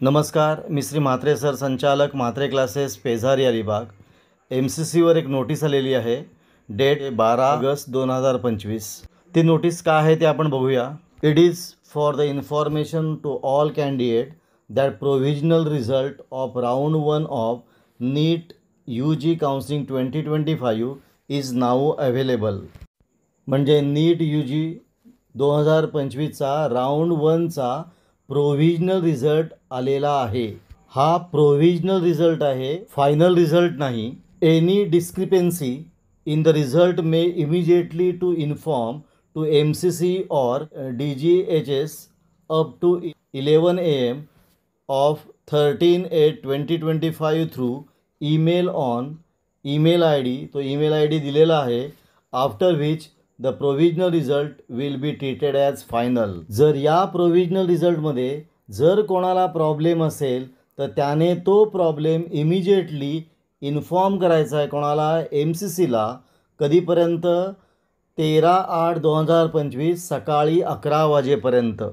नमस्कार, मी श्री म्हात्रे सर, संचालक म्हात्रे क्लासेस, पेझारी अलिबाग. MCCवर एक नोटीस आलेली आहे. Date 12 August 2025. ती नोटीस काय आहे ते आपण बघूया. It is for the information to all candidate that provisional result of round 1 of NEET UG counselling 2025 is now available. म्हणजे नीट UG 2025चा राऊंड 1चा प्रोव्हिजनल रिझल्ट आलेला आहे. हा प्रोव्हिजनल रिझल्ट आहे, फायनल रिझल्ट नाही. Any discrepancy in the result may immediately to inform to MCC और DGHS up to 11 AM of 13/8/2025 through email on email ID. तो ईमेल ID दिलेला आहे. After which the provisional result will be treated as final. जर या provisional रिझल्टमध्ये जर कोणाला problem असेल तर त्याने तो प्रॉब्लेम इमिजिएटली इन्फॉर्म करायचा आहे कोणाला, MCCला. कधीपर्यंत? 13/8/2025 सकाळी 11 वाजेपर्यंत.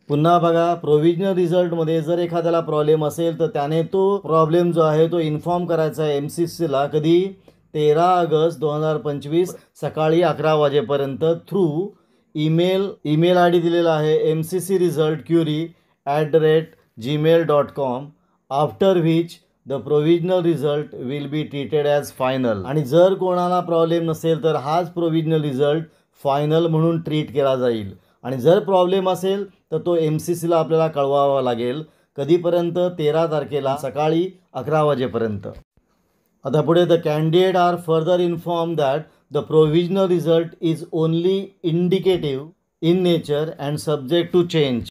पुन्हा बघा, प्रोव्हिजनल रिझल्टमध्ये जर एखाद्याला प्रॉब्लेम असेल तर त्याने तो प्रॉब्लेम जो आहे तो इन्फॉर्म करायचा आहे MCCला. कधी? 13 ऑगस्ट 2025 सकाळी 11 वाजेपर्यंत थ्रू ईमेल ID दिलेला आहे mccresult@gmail.com. After which the provisional result will be treated as final. आणि जर कोणाला प्रॉब्लेम नसेल तर हाच प्रोव्हिजनल रिझल्ट फायनल म्हणून ट्रीट केला जाईल. आणि जर प्रॉब्लेम असेल तर तो MCCला आपल्याला कळवावा लागेल. कधीपर्यंत? 13 तारखेला सकाळी 11 वाजेपर्यंत. आता पुढे, the candidate are further inform that the provisional result is only indicative in nature and subject to change.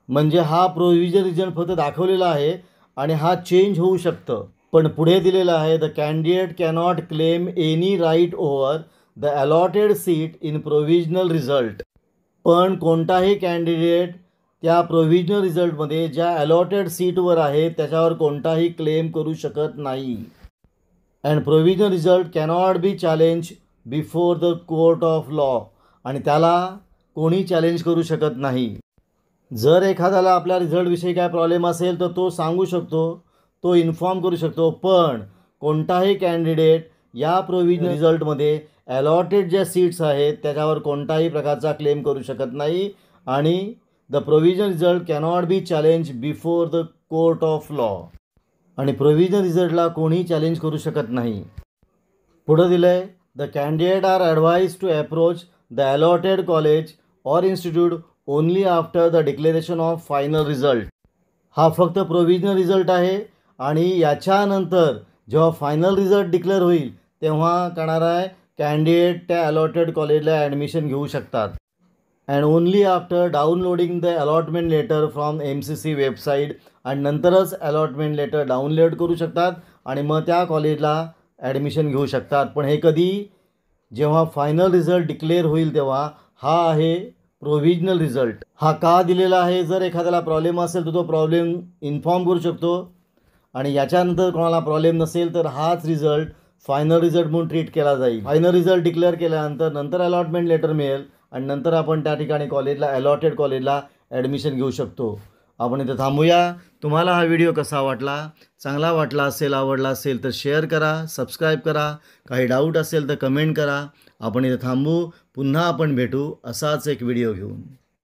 म्हणजे हा प्रोव्हिजनल रिझल्ट फक्त दाखवलेला आहे आणि हा चेंज होऊ शकतं. पण पुढे दिलेलं आहे, the candidate cannot claim any right over the allotted seat in provisional result. पण कोणताही कॅन्डिडेट त्या प्रोव्हिजनल रिझल्टमध्ये ज्या अलॉटेड सीटवर आहे त्याच्यावर कोणताही क्लेम करू शकत नाही. And provisional result cannot be challenge before the court of law. आणि त्याला कोणी चॅलेंज करू शकत नाही. जर एखाद्याला आपल्या रिझल्टविषयी काय प्रॉब्लेम असेल तर तो सांगू शकतो, तो इन्फॉर्म करू शकतो. पण कोणताही कॅन्डिडेट या प्रोव्हिजनल रिझल्टमध्ये अलॉटेड ज्या सीट्स आहेत त्याच्यावर कोणताही प्रकारचा क्लेम करू शकत नाही. आणि the provisional result cannot be challenge before the court of law. आणि प्रोव्हिजनल रिझल्टला कोणी चॅलेंज करू शकत नाही. पुढं दिलं आहे, the candidate are advise to approach the allotted college or institute only after the declaration of final result. हा फक्त प्रोव्हिजनल रिझल्ट आहे आणि याच्यानंतर जेव्हा फायनल रिझल्ट डिक्लेअर होईल तेव्हा करणार आहे कॅन्डिडेट त्या अलॉटेड कॉलेजला ॲडमिशन घेऊ शकतात. And only after downloading the allotment letter from MCC website. आणि नंतरच अलॉटमेंट लेटर डाउनलोड करू शकतात आणि मग त्या कॉलेजला ॲडमिशन घेऊ शकतात. पण हे कधी? जेव्हा फायनल रिझल्ट डिक्लेअर होईल तेव्हा. हा आहे प्रोव्हिजनल रिझल्ट. हा का दिलेला आहे? जर एखाद्याला प्रॉब्लेम असेल तर तो प्रॉब्लेम इन्फॉर्म करू शकतो. आणि याच्यानंतर कोणाला प्रॉब्लेम नसेल तर हाच रिझल्ट फायनल रिझल्ट म्हणून ट्रीट केला जाईल. फायनल रिझल्ट डिक्लेअर केल्यानंतर अलॉटमेंट लेटर मिळेल आणि नंतर आपण त्या ठिकाणी कॉलेजला, अलॉटेड कॉलेजला ॲडमिशन घेऊ शकतो. आपण इथं थांबूया. तुम्हाला हा व्हिडिओ कसा वाटला? चांगला वाटला असेल, आवडला असेल तर शेअर करा, सबस्क्राईब करा. काही डाऊट असेल तर कमेंट करा. आपण इथं थांबू. पुन्हा आपण भेटू असाच एक व्हिडिओ घेऊन.